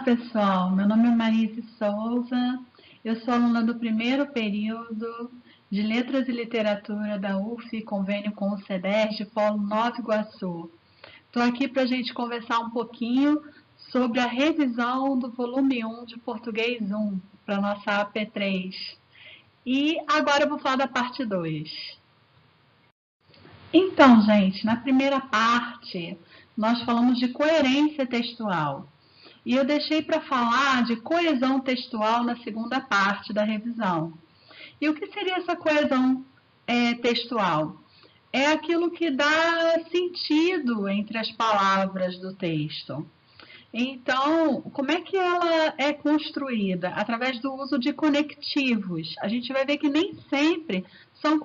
pessoal, meu nome é Marise Souza, eu sou aluna do primeiro período de Letras e Literatura da UF, convênio com o CEDERJ, Polo Nova Iguaçu. Estou aqui para a gente conversar um pouquinho sobre a revisão do volume 1 de Português 1, para a nossa AP3. E agora eu vou falar da parte 2. Então, gente, na primeira parte, nós falamos de coerência textual. E eu deixei para falar de coesão textual na segunda parte da revisão. E o que seria essa coesão textual? É aquilo que dá sentido entre as palavras do texto. Então, como é que ela é construída? Através do uso de conectivos. A gente vai ver que nem sempre são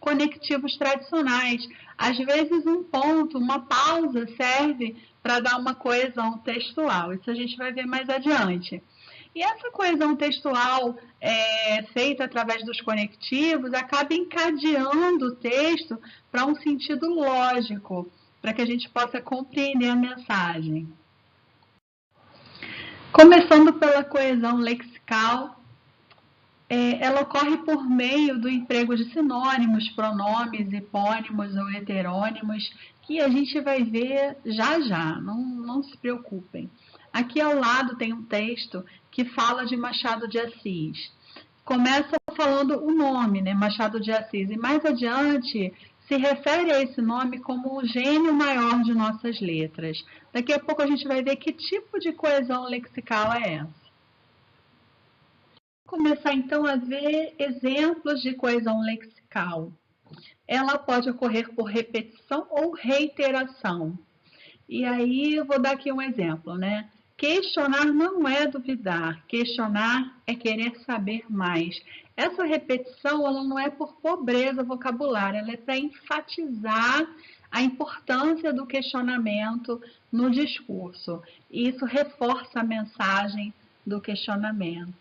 conectivos tradicionais. Às vezes, um ponto, uma pausa serve para dar uma coesão textual. Isso a gente vai ver mais adiante. E essa coesão textual feita através dos conectivos acaba encadeando o texto para um sentido lógico, para que a gente possa compreender a mensagem. Começando pela coesão lexical, ela ocorre por meio do emprego de sinônimos, pronomes, hipônimos ou heterônimos, que a gente vai ver já já, não se preocupem. Aqui ao lado tem um texto que fala de Machado de Assis. Começa falando o nome, né, Machado de Assis, e mais adiante se refere a esse nome como o gênio maior de nossas letras. Daqui a pouco a gente vai ver que tipo de coesão lexical é essa. Vou começar então a ver exemplos de coesão lexical. Ela pode ocorrer por repetição ou reiteração. E aí eu vou dar aqui um exemplo, né? Questionar não é duvidar, questionar é querer saber mais. Essa repetição ela não é por pobreza vocabulária, ela é para enfatizar a importância do questionamento no discurso. E isso reforça a mensagem do questionamento.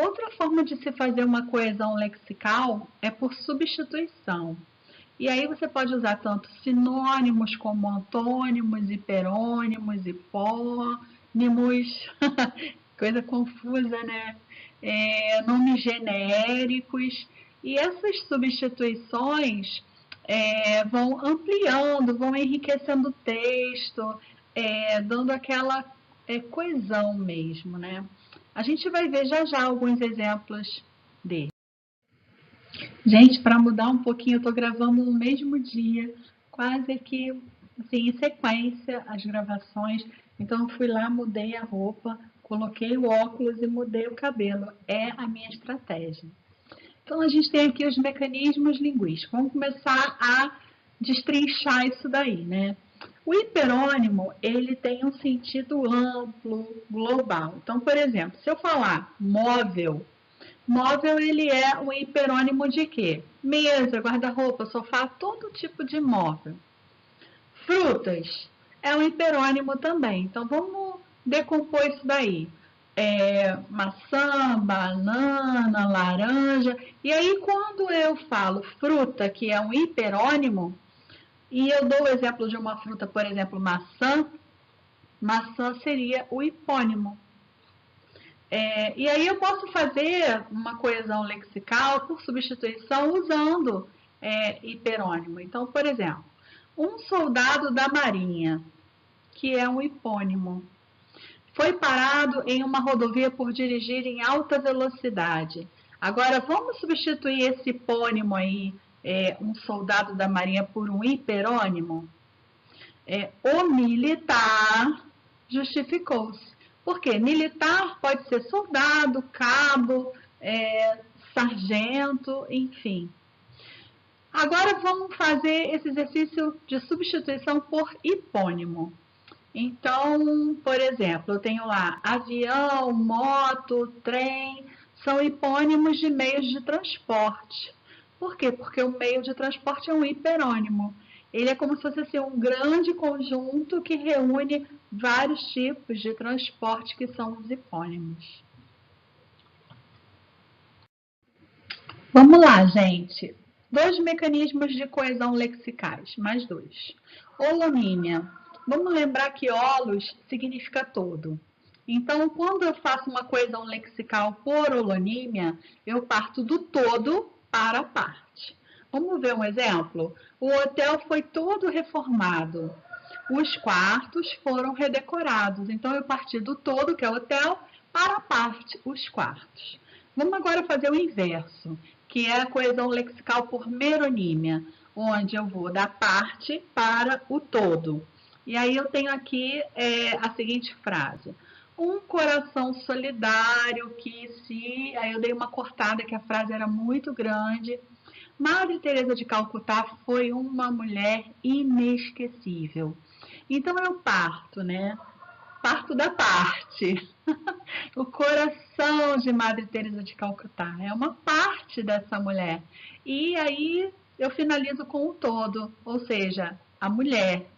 Outra forma de se fazer uma coesão lexical é por substituição. E aí você pode usar tanto sinônimos como antônimos, hiperônimos, hipônimos, coisa confusa, né? Nomes genéricos. E essas substituições vão ampliando, vão enriquecendo o texto, dando aquela coesão mesmo, né? A gente vai ver já já alguns exemplos dele. Gente, para mudar um pouquinho, eu estou gravando no mesmo dia, quase que assim, em sequência as gravações. Então, eu fui lá, mudei a roupa, coloquei o óculos e mudei o cabelo. É a minha estratégia. Então, a gente tem aqui os mecanismos linguísticos. Vamos começar a destrinchar isso daí, né? O hiperônimo, ele tem um sentido amplo, global. Então, por exemplo, se eu falar móvel, móvel, ele é um hiperônimo de quê? Mesa, guarda-roupa, sofá, todo tipo de móvel. Frutas é um hiperônimo também. Então, vamos decompor isso daí. Maçã, banana, laranja. E aí, quando eu falo fruta, que é um hiperônimo, e eu dou o exemplo de uma fruta, por exemplo, maçã, maçã seria o hipônimo. E aí eu posso fazer uma coesão lexical por substituição usando hiperônimo. Então, por exemplo, um soldado da marinha, que é um hipônimo, foi parado em uma rodovia por dirigir em alta velocidade. Agora, vamos substituir esse hipônimo aí, um soldado da marinha, por um hiperônimo? O militar justificou-se. Por quê? Militar pode ser soldado, cabo, sargento, enfim. Agora vamos fazer esse exercício de substituição por hipônimo. Então, por exemplo, eu tenho lá avião, moto, trem, são hipônimos de meios de transporte. Por quê? Porque o meio de transporte é um hiperônimo. Ele é como se fosse assim, um grande conjunto que reúne vários tipos de transporte que são os hipônimos. Vamos lá, gente. 2 mecanismos de coesão lexicais, mais 2. Holonímia. Vamos lembrar que holos significa todo. Então, quando eu faço uma coesão lexical por holonímia, eu parto do todo para a parte. Vamos ver um exemplo? O hotel foi todo reformado. Os quartos foram redecorados. Então, eu parti do todo, que é o hotel, para a parte, os quartos. Vamos agora fazer o inverso, que é a coesão lexical por meronímia, onde eu vou da parte para o todo. E aí eu tenho aqui a seguinte frase. Um coração solidário que se... Aí eu dei uma cortada que a frase era muito grande. Madre Teresa de Calcutá foi uma mulher inesquecível. Então eu parto, né? Parto da parte. O coração de Madre Teresa de Calcutá é uma parte dessa mulher. E aí eu finalizo com o todo, ou seja, a mulher.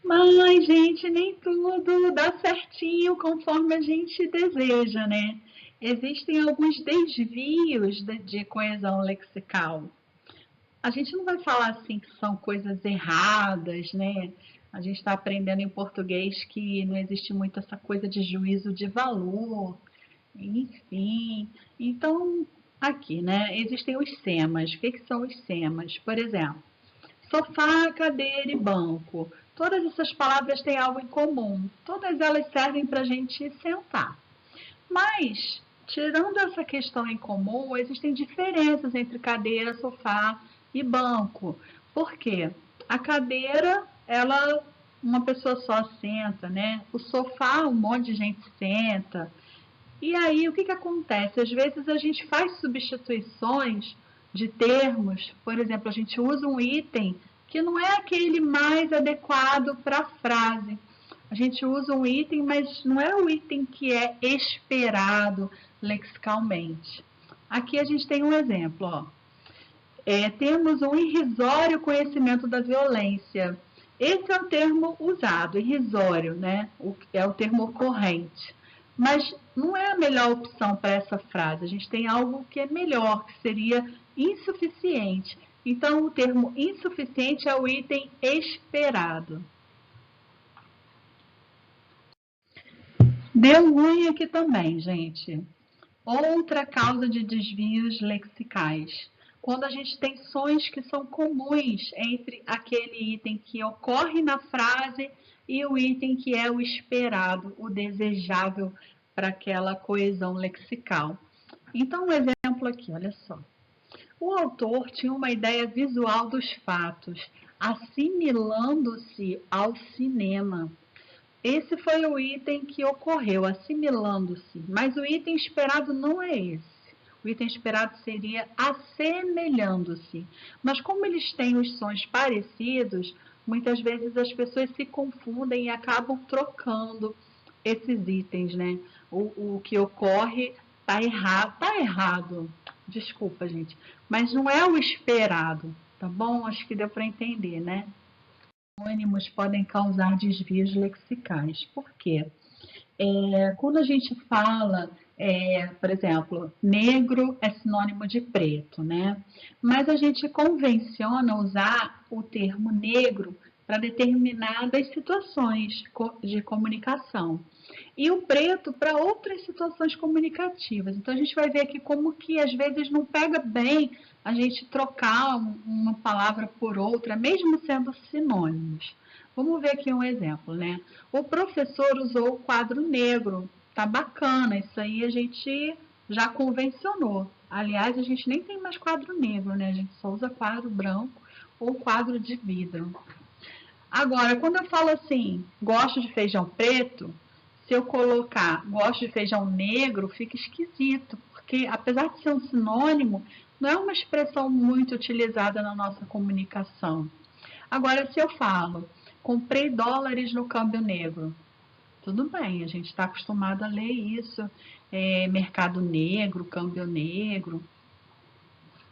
Mas, gente, nem tudo dá certinho conforme a gente deseja, né? Existem alguns desvios de coesão lexical. A gente não vai falar assim que são coisas erradas, né? A gente está aprendendo em português que não existe muito essa coisa de juízo de valor, enfim. Então, aqui, né? Existem os semas. O que, que são os semas? Por exemplo, sofá, cadeira e banco. Todas essas palavras têm algo em comum. Todas elas servem para a gente sentar. Mas, tirando essa questão em comum, existem diferenças entre cadeira, sofá e banco. Por quê? A cadeira, ela, uma pessoa só senta, né? O sofá, um monte de gente senta. E aí, o que, que acontece? Às vezes a gente faz substituições de termos, por exemplo, a gente usa um item que não é aquele mais adequado para a frase. A gente usa um item, mas não é o item que é esperado lexicalmente. Aqui a gente tem um exemplo, ó. Temos um irrisório conhecimento da violência. Esse é o termo usado, irrisório, né? É o termo corrente. Mas não é a melhor opção para essa frase. A gente tem algo que é melhor, que seria insuficiente. Então, o termo insuficiente é o item esperado. Deu ruim aqui também, gente. Outra causa de desvios lexicais. Quando a gente tem sons que são comuns entre aquele item que ocorre na frase e o item que é o esperado, o desejável para aquela coesão lexical. Então, um exemplo aqui, olha só. O autor tinha uma ideia visual dos fatos, assimilando-se ao cinema. Esse foi o item que ocorreu, assimilando-se, mas o item esperado não é esse. O item esperado seria assemelhando-se. Mas como eles têm os sons parecidos, muitas vezes as pessoas se confundem e acabam trocando esses itens, né? O que ocorre tá errado. Desculpa, gente, mas não é o esperado, tá bom? Acho que deu para entender, né? Sinônimos podem causar desvios lexicais. Por quê? Quando a gente fala, por exemplo, negro é sinônimo de preto, né? Mas a gente convenciona usar o termo negro para determinadas situações de comunicação e o preto para outras situações comunicativas. Então a gente vai ver aqui como que às vezes não pega bem a gente trocar uma palavra por outra, mesmo sendo sinônimos. Vamos ver aqui um exemplo, né? O professor usou o quadro negro. Tá bacana, isso aí a gente já convencionou. Aliás, a gente nem tem mais quadro negro, né? A gente só usa quadro branco ou quadro de vidro. Agora, quando eu falo assim, gosto de feijão preto, se eu colocar gosto de feijão negro, fica esquisito, porque apesar de ser um sinônimo, não é uma expressão muito utilizada na nossa comunicação. Agora, se eu falo, comprei dólares no câmbio negro, tudo bem, a gente está acostumado a ler isso, mercado negro, câmbio negro.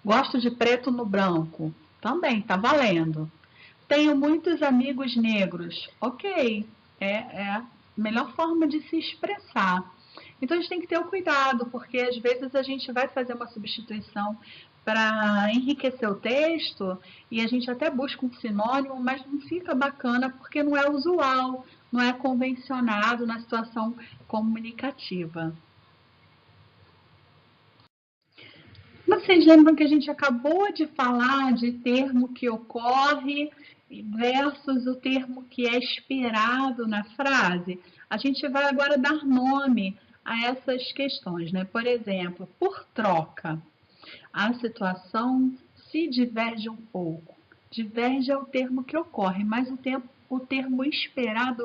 Gosto de preto no branco, também está valendo. Tenho muitos amigos negros, ok, é a melhor forma de se expressar. Então a gente tem que ter o cuidado, porque às vezes a gente vai fazer uma substituição para enriquecer o texto e a gente até busca um sinônimo, mas não fica bacana porque não é usual, não é convencionado na situação comunicativa. Vocês lembram que a gente acabou de falar de termo que ocorre versus o termo que é esperado na frase? A gente vai agora dar nome a essas questões, né? Por exemplo, por troca, a situação se diverge um pouco. Diverge é o termo que ocorre, mas o termo esperado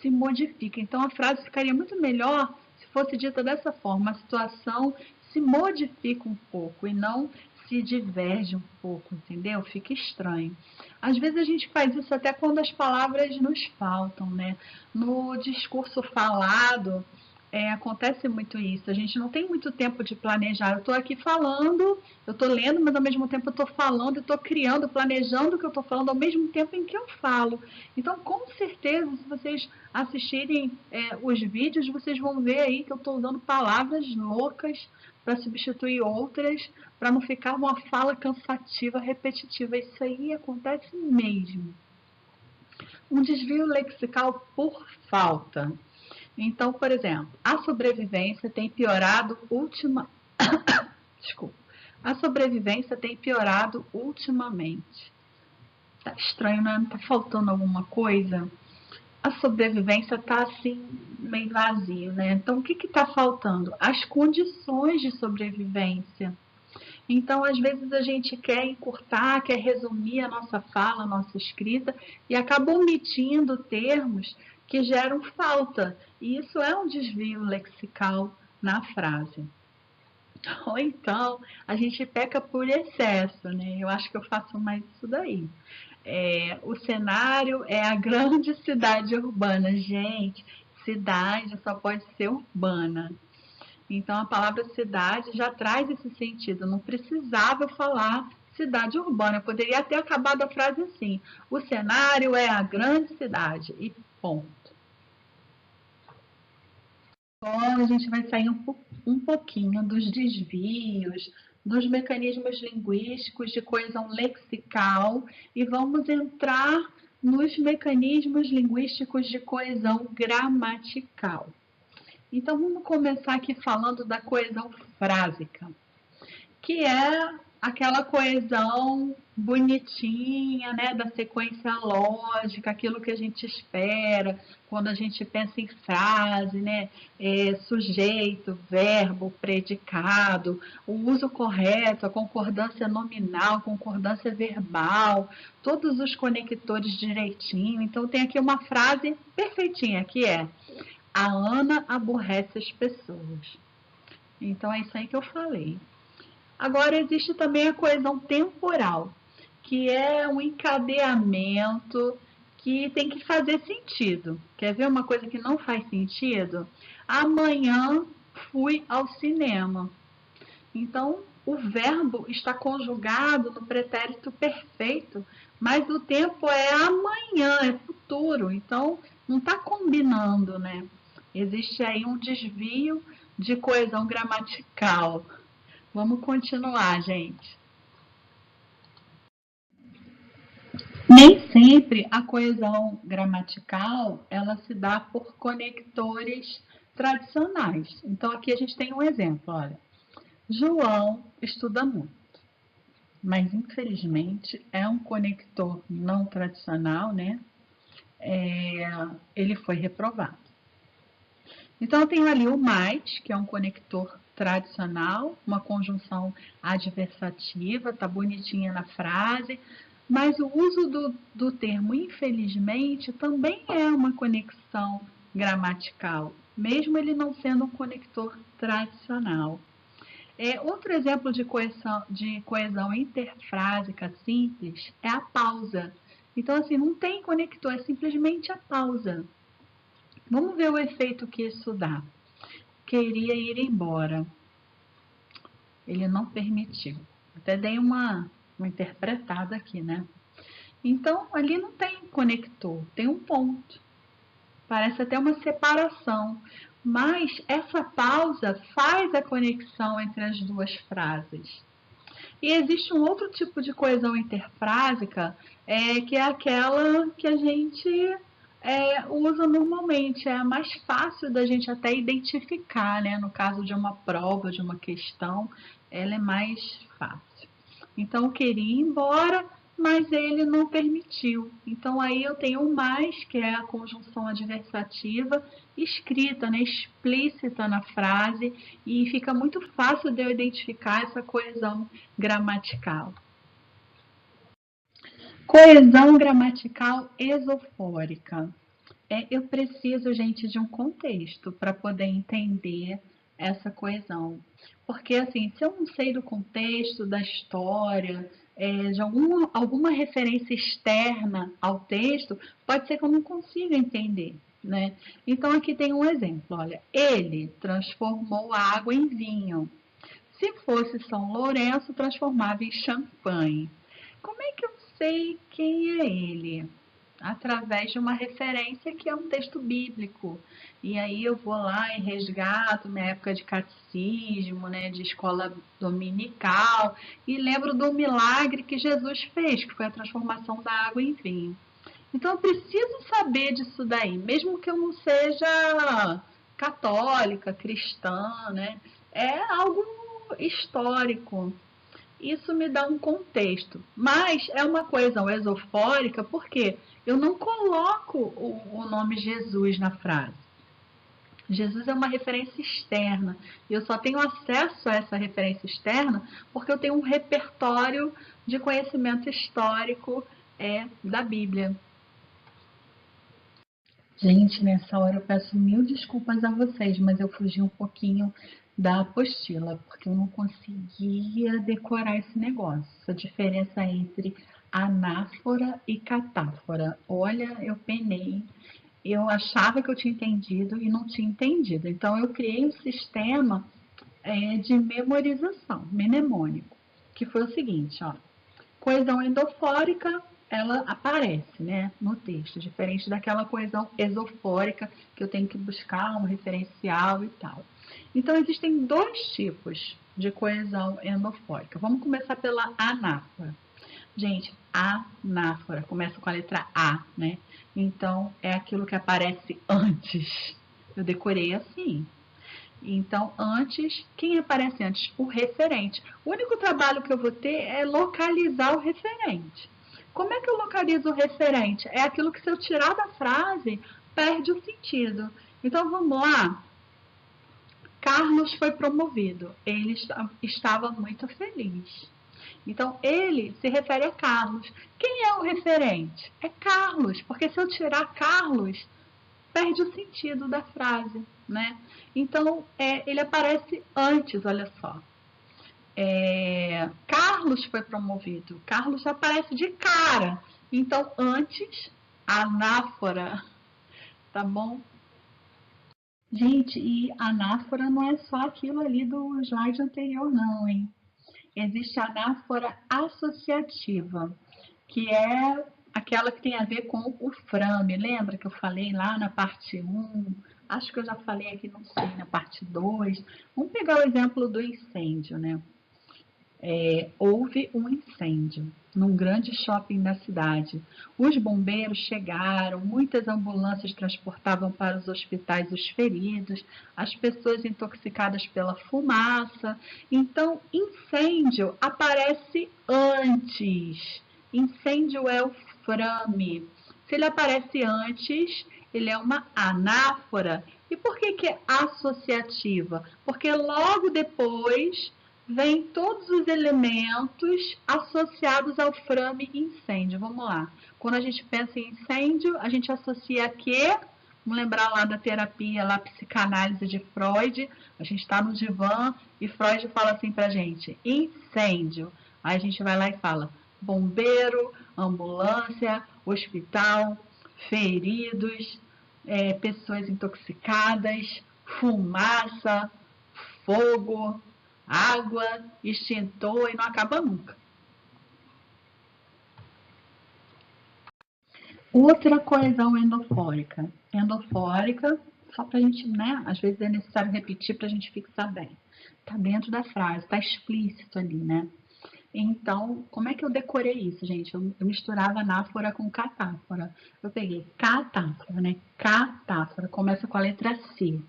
se modifica. Então, a frase ficaria muito melhor se fosse dita dessa forma. A situação se modifica um pouco e não se diverge um pouco, entendeu? Fica estranho. Às vezes a gente faz isso até quando as palavras nos faltam, né? No discurso falado, acontece muito isso. A gente não tem muito tempo de planejar. Eu estou aqui falando, eu estou lendo, mas ao mesmo tempo eu estou falando, estou criando, planejando o que eu estou falando ao mesmo tempo em que eu falo. Então, com certeza, se vocês assistirem os vídeos, vocês vão ver aí que eu estou usando palavras loucas para substituir outras, para não ficar uma fala cansativa, repetitiva. Isso aí acontece mesmo. Um desvio lexical por falta. Então, por exemplo, a sobrevivência tem piorado Desculpa. A sobrevivência tem piorado ultimamente. Tá estranho, né? Não tá faltando alguma coisa? A sobrevivência tá assim, meio vazio, né? Então, o que que tá faltando? As condições de sobrevivência. Então, às vezes a gente quer encurtar, quer resumir a nossa fala, a nossa escrita e acaba omitindo termos que geram falta. E isso é um desvio lexical na frase. Ou então, a gente peca por excesso, né? Eu acho que eu faço mais isso daí. O cenário é a grande cidade urbana. Gente, cidade só pode ser urbana. Então, a palavra cidade já traz esse sentido. Não precisava falar cidade urbana. Eu poderia ter acabado a frase assim: o cenário é a grande cidade. E ponto. Agora a gente vai sair um pouquinho dos desvios, dos mecanismos linguísticos de coesão lexical e vamos entrar nos mecanismos linguísticos de coesão gramatical. Então, vamos começar aqui falando da coesão frásica, que é aquela coesão bonitinha, né, da sequência lógica, aquilo que a gente espera quando a gente pensa em frase, né, sujeito, verbo, predicado, o uso correto, a concordância nominal, concordância verbal, todos os conectores direitinho. Então, tem aqui uma frase perfeitinha, que é: a Ana aborrece as pessoas. Então, é isso aí que eu falei. Agora, existe também a coesão temporal, que é um encadeamento que tem que fazer sentido. Quer ver uma coisa que não faz sentido? Amanhã fui ao cinema. Então, o verbo está conjugado no pretérito perfeito, mas o tempo é amanhã, é futuro. Então, não está combinando, né? Existe aí um desvio de coesão gramatical. Vamos continuar, gente. Nem sempre a coesão gramatical ela se dá por conectores tradicionais. Então, aqui a gente tem um exemplo, olha. João estuda muito, mas infelizmente é um conector não tradicional, né? Ele foi reprovado. Então, eu tenho ali o mais, que é um conector tradicional, uma conjunção adversativa, tá bonitinha na frase, mas o uso do termo infelizmente também é uma conexão gramatical, mesmo ele não sendo um conector tradicional. Outro exemplo de coesão interfrásica simples é a pausa. Então, assim, não tem conector, é simplesmente a pausa. Vamos ver o efeito que isso dá. Queria ir embora. Ele não permitiu. Até dei uma interpretada aqui, né? Então, ali não tem conector, tem um ponto. Parece até uma separação. Mas essa pausa faz a conexão entre as duas frases. E existe um outro tipo de coesão interfrásica, que é aquela que a gente usa normalmente, é a mais fácil da gente até identificar, né? No caso de uma prova, de uma questão, ela é mais fácil. Então, eu queria ir embora, mas ele não permitiu. Então, aí eu tenho o mais, que é a conjunção adversativa, escrita, né, explícita na frase, e fica muito fácil de eu identificar essa coesão gramatical. Coesão gramatical esofórica. Eu preciso, gente, de um contexto para poder entender essa coesão. Porque, assim, se eu não sei do contexto, da história, de alguma referência externa ao texto, pode ser que eu não consiga entender, né? Então, aqui tem um exemplo, olha. Ele transformou a água em vinho. Se fosse São Lourenço, transformava em champanhe. Como é que eu sei quem é ele? Através de uma referência que é um texto bíblico. E aí eu vou lá e resgato minha época de catecismo, né, de escola dominical, e lembro do milagre que Jesus fez, que foi a transformação da água em vinho. Então eu preciso saber disso daí, mesmo que eu não seja católica, cristã, né? É algo histórico. Isso me dá um contexto. Mas é uma coisa esofórica porque eu não coloco o nome Jesus na frase. Jesus é uma referência externa. E eu só tenho acesso a essa referência externa porque eu tenho um repertório de conhecimento histórico da Bíblia. Gente, nessa hora eu peço mil desculpas a vocês, mas eu fugi um pouquinho da apostila, porque eu não conseguia decorar esse negócio, essa diferença entre anáfora e catáfora. Olha, eu penei, eu achava que eu tinha entendido e não tinha entendido. Então, eu criei um sistema de memorização, mnemônico, que foi o seguinte, ó. Coesão endofórica, ela aparece, né, no texto, diferente daquela coesão esofórica que eu tenho que buscar um referencial e tal. Então, existem dois tipos de coesão endofórica. Vamos começar pela anáfora. Gente, anáfora começa com a letra A, né? Então, é aquilo que aparece antes. Eu decorei assim. Então, antes, quem aparece antes? O referente. O único trabalho que eu vou ter é localizar o referente. Como é que eu localizo o referente? É aquilo que, se eu tirar da frase, perde o sentido. Então, vamos lá. Carlos foi promovido. Ele estava muito feliz. Então, ele se refere a Carlos. Quem é o referente? É Carlos, porque se eu tirar Carlos, perde o sentido da frase, né? Então, ele aparece antes, olha só. Carlos foi promovido. Carlos aparece de cara. Então, antes, anáfora, tá bom? Gente, e anáfora não é só aquilo ali do slide anterior, não, hein? Existe a anáfora associativa, que é aquela que tem a ver com o frame. Lembra que eu falei lá na parte 1? Acho que eu já falei aqui, não sei, na parte 2. Vamos pegar o exemplo do incêndio, né? Houve um incêndio num grande shopping da cidade. Os bombeiros chegaram, muitas ambulâncias transportavam para os hospitais os feridos, as pessoas intoxicadas pela fumaça. Então, incêndio aparece antes. Incêndio é o frame. Se ele aparece antes, ele é uma anáfora. E por que é associativa? Porque logo depois vem todos os elementos associados ao frame incêndio. Vamos lá. Quando a gente pensa em incêndio, a gente associa a quê? Vamos lembrar lá da terapia, lá, psicanálise de Freud. A gente está no divã e Freud fala assim pra gente: incêndio. Aí a gente vai lá e fala: bombeiro, ambulância, hospital, feridos, pessoas intoxicadas, fumaça, fogo, água, extintor e não acaba nunca. Outra coesão endofórica. Endofórica, só para a gente, né? Às vezes é necessário repetir para a gente fixar bem. Está dentro da frase, está explícito ali, né? Então, como é que eu decorei isso, gente? Eu misturava anáfora com catáfora. Eu peguei catáfora, né? Catáfora, começa com a letra C.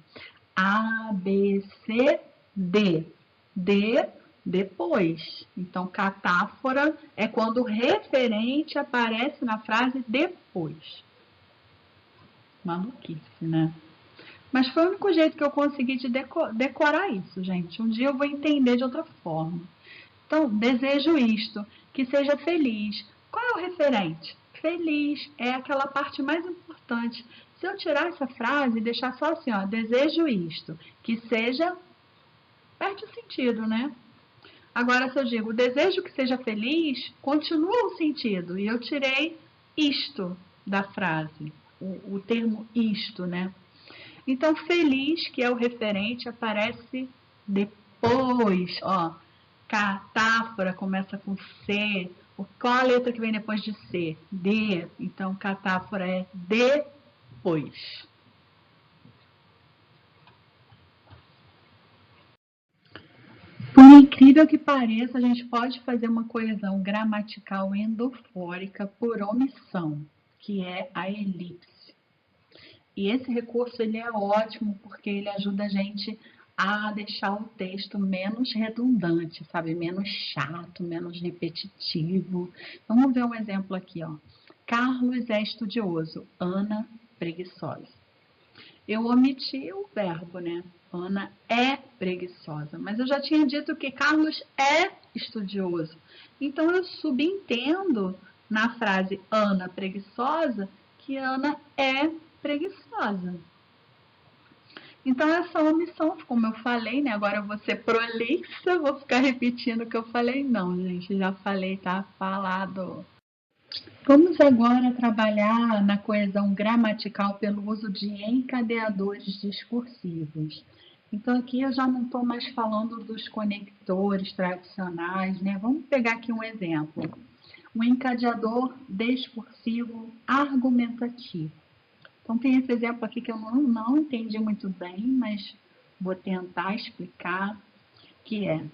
A, B, C, D. D, depois. Então, catáfora é quando o referente aparece na frase depois. Maluquice, né? Mas foi o único jeito que eu consegui de decorar isso, gente. Um dia eu vou entender de outra forma. Então, desejo isto, que seja feliz. Qual é o referente? Feliz é aquela parte mais importante. Se eu tirar essa frase e deixar só assim, ó, desejo isto, que seja, perde o sentido, né? Agora, se eu digo desejo que seja feliz, continua o sentido. E eu tirei isto da frase, o termo isto, né? Então, feliz, que é o referente, aparece depois, ó. Catáfora começa com C. Qual a letra que vem depois de C? D. Então, catáfora é depois. Por incrível que pareça, a gente pode fazer uma coesão gramatical endofórica por omissão, que é a elipse. E esse recurso ele é ótimo porque ele ajuda a gente a deixar o texto menos redundante, sabe? Menos chato, menos repetitivo. Vamos ver um exemplo aqui, ó. Carlos é estudioso, Ana preguiçosa. Eu omiti o verbo, né? Ana é preguiçosa, mas eu já tinha dito que Carlos é estudioso. Então eu subentendo na frase Ana preguiçosa que Ana é preguiçosa. Então essa omissão, como eu falei, né? Agora eu vou ser prolixa, vou ficar repetindo o que eu falei. Não, gente, já falei, tá falado. Vamos agora trabalhar na coesão gramatical pelo uso de encadeadores discursivos. Então, aqui eu já não estou mais falando dos conectores tradicionais, né? Vamos pegar aqui um exemplo. Um encadeador discursivo argumentativo. Então, tem esse exemplo aqui que eu não entendi muito bem, mas vou tentar explicar, que é,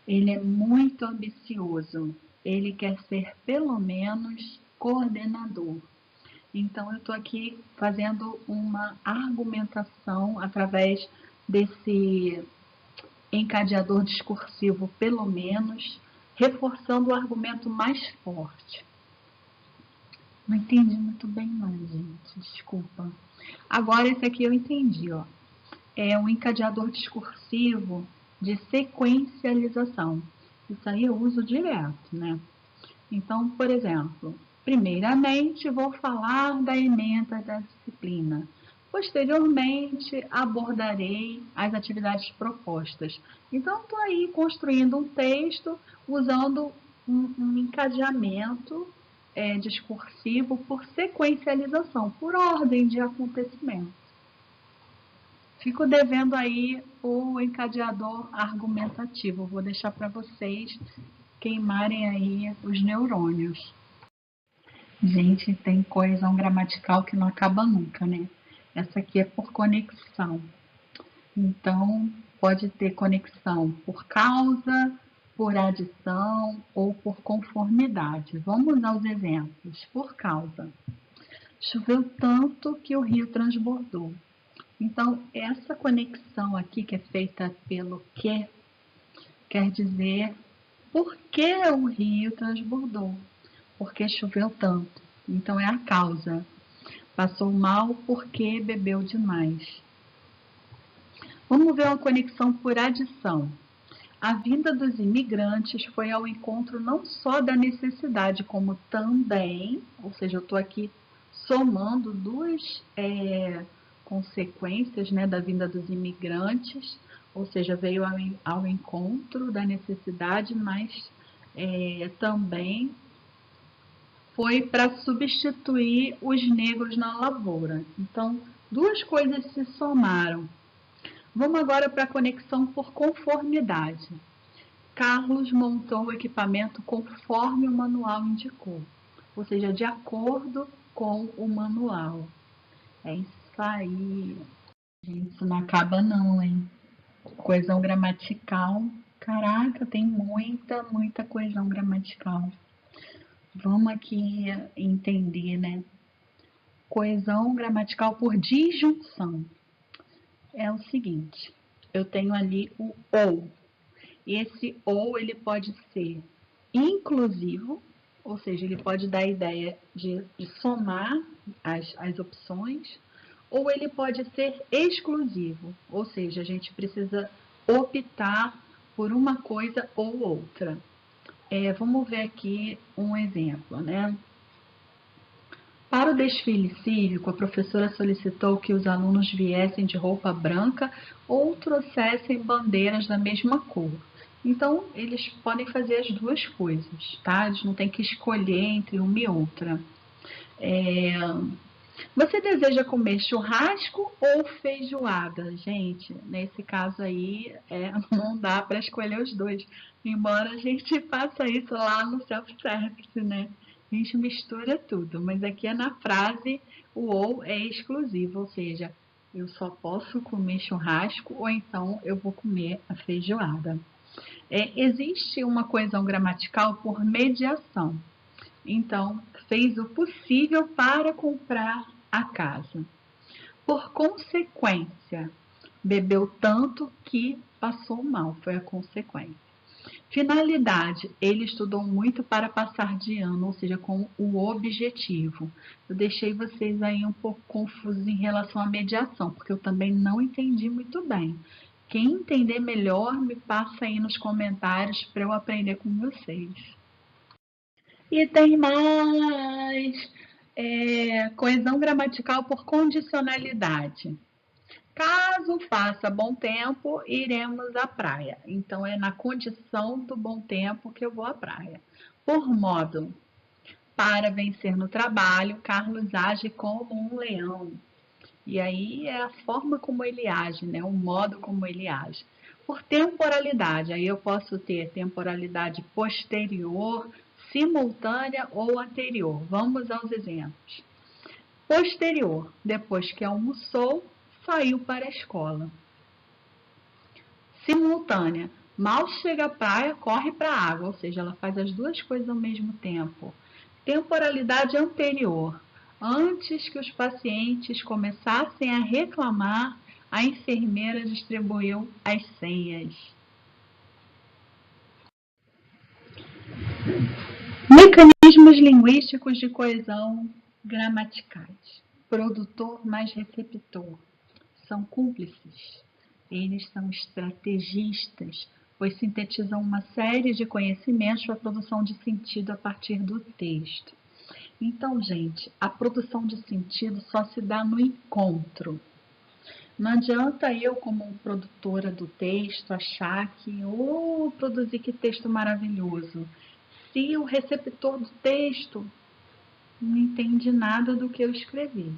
ele é muito ambicioso, ele quer ser pelo menos coordenador. Então, eu estou aqui fazendo uma argumentação através desse encadeador discursivo, pelo menos, reforçando o argumento mais forte. Não entendi muito bem não, gente, desculpa. Agora, esse aqui eu entendi, ó. É um encadeador discursivo de sequencialização. Isso aí eu uso direto, né? Então, por exemplo, primeiramente vou falar da ementa da disciplina. Posteriormente, abordarei as atividades propostas. Então, estou aí construindo um texto usando um encadeamento discursivo por sequencialização, por ordem de acontecimento. Fico devendo aí o encadeador argumentativo. Vou deixar para vocês queimarem aí os neurônios. Gente, tem coesão gramatical que não acaba nunca, né? Essa aqui é por conexão. Então, pode ter conexão por causa, por adição ou por conformidade. Vamos aos exemplos. Por causa. Choveu tanto que o rio transbordou. Então, essa conexão aqui que é feita pelo que, quer dizer por que o rio transbordou. Porque choveu tanto. Então, é a causa. Passou mal porque bebeu demais. Vamos ver uma conexão por adição. A vinda dos imigrantes foi ao encontro não só da necessidade, como também, ou seja, eu estou aqui somando duas consequências, né, da vinda dos imigrantes, ou seja, veio ao encontro da necessidade, mas também foi para substituir os negros na lavoura. Então, duas coisas se somaram. Vamos agora para a conexão por conformidade. Carlos montou o equipamento conforme o manual indicou, ou seja, de acordo com o manual. É isso aí. Gente, isso não acaba não, hein? Coesão gramatical Caraca, tem muita coesão gramatical. Vamos aqui entender, né? Coesão gramatical por disjunção. É o seguinte, eu tenho ali o ou. E esse ou, ele pode ser inclusivo, ou seja, ele pode dar a ideia de somar as opções, ou ele pode ser exclusivo, ou seja, a gente precisa optar por uma coisa ou outra. Vamos ver aqui um exemplo, né? Para o desfile cívico, a professora solicitou que os alunos viessem de roupa branca ou trouxessem bandeiras da mesma cor. Então, eles podem fazer as duas coisas, tá? Eles não têm que escolher entre uma e outra. Você deseja comer churrasco ou feijoada? Gente, nesse caso aí, não dá para escolher os dois. Embora a gente faça isso lá no self-service, né? A gente mistura tudo, mas aqui é na frase o ou é exclusivo, ou seja, eu só posso comer churrasco ou então eu vou comer a feijoada. Existe uma coesão gramatical por mediação. Então, fez o possível para comprar a casa. Por consequência, bebeu tanto que passou mal, foi a consequência. Finalidade, ele estudou muito para passar de ano, ou seja, com o objetivo. Eu deixei vocês aí um pouco confusos em relação à mediação, porque eu também não entendi muito bem. Quem entender melhor, me passa aí nos comentários para eu aprender com vocês. E tem mais coesão gramatical por condicionalidade. Caso faça bom tempo, iremos à praia. Então, é na condição do bom tempo que eu vou à praia. Por modo, para vencer no trabalho, Carlos age como um leão. E aí é a forma como ele age, né? O modo como ele age. Por temporalidade, aí eu posso ter temporalidade posterior, simultânea ou anterior. Vamos aos exemplos. Posterior, depois que almoçou, saiu para a escola. Simultânea, mal chega à praia, corre para a água, ou seja, ela faz as duas coisas ao mesmo tempo. Temporalidade anterior, antes que os pacientes começassem a reclamar, a enfermeira distribuiu as senhas. Mecanismos linguísticos de coesão gramaticais. Produtor mais receptor. São cúmplices. Eles são estrategistas, pois sintetizam uma série de conhecimentos para a produção de sentido a partir do texto. Então, gente, a produção de sentido só se dá no encontro. Não adianta eu, como produtora do texto, achar que, produzir que texto maravilhoso. Se o receptor do texto não entende nada do que eu escrevi.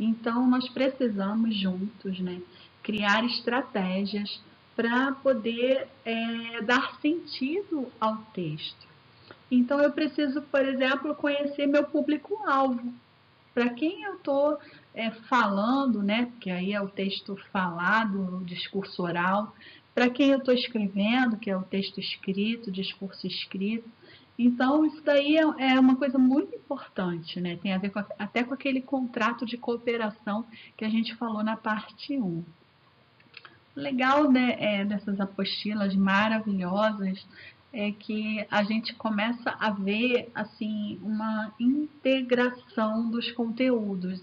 Então, nós precisamos juntos, né, criar estratégias para poder dar sentido ao texto. Então, eu preciso, por exemplo, conhecer meu público-alvo. Para quem eu estou falando, né, porque aí é o texto falado, o discurso oral, para quem eu estou escrevendo, que é o texto escrito, o discurso escrito. Então, isso daí é uma coisa muito importante, né? Tem a ver até com aquele contrato de cooperação que a gente falou na parte 1. Legal, né, dessas apostilas maravilhosas é que a gente começa a ver assim uma integração dos conteúdos.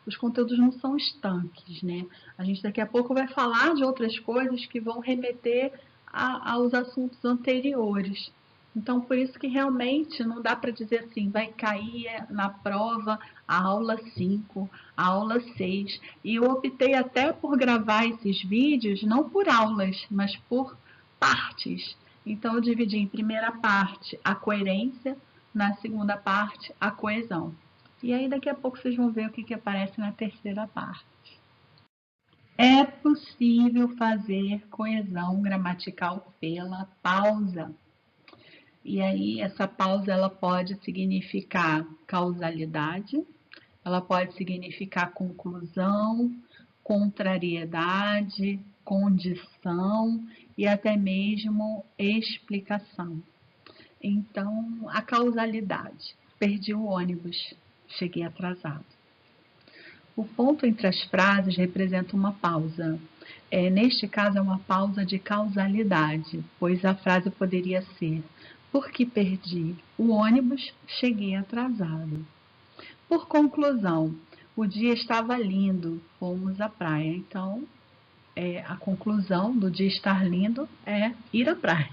Os conteúdos não são estanques, né? A gente daqui a pouco vai falar de outras coisas que vão remeter aos assuntos anteriores. Então, por isso que realmente não dá para dizer assim, vai cair na prova a aula 5, a aula 6. E eu optei até por gravar esses vídeos, não por aulas, mas por partes. Então, eu dividi em primeira parte a coerência, na segunda parte a coesão. E aí, daqui a pouco, vocês vão ver o que aparece na terceira parte. É possível fazer coesão gramatical pela pausa. E aí, essa pausa ela pode significar causalidade, ela pode significar conclusão, contrariedade, condição e até mesmo explicação. Então, a causalidade. Perdi o ônibus, cheguei atrasado. O ponto entre as frases representa uma pausa. Neste caso, é uma pausa de causalidade, pois a frase poderia ser: porque perdi o ônibus, cheguei atrasado. Por conclusão, o dia estava lindo, fomos à praia. Então, a conclusão do dia estar lindo é ir à praia.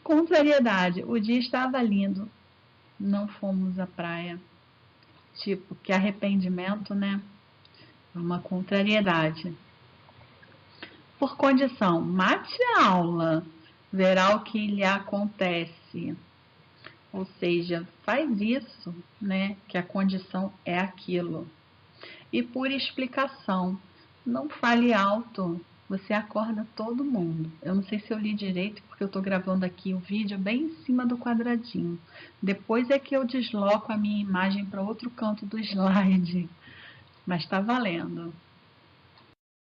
Contrariedade, o dia estava lindo, não fomos à praia. Tipo, que arrependimento, né? Uma contrariedade. Por condição, mate a aula, verá o que lhe acontece. Ou seja, faz isso, né? Que a condição é aquilo. E por explicação, não fale alto, você acorda todo mundo. Eu não sei se eu li direito, porque eu estou gravando aqui o vídeo bem em cima do quadradinho. Depois é que eu desloco a minha imagem para outro canto do slide, mas está valendo.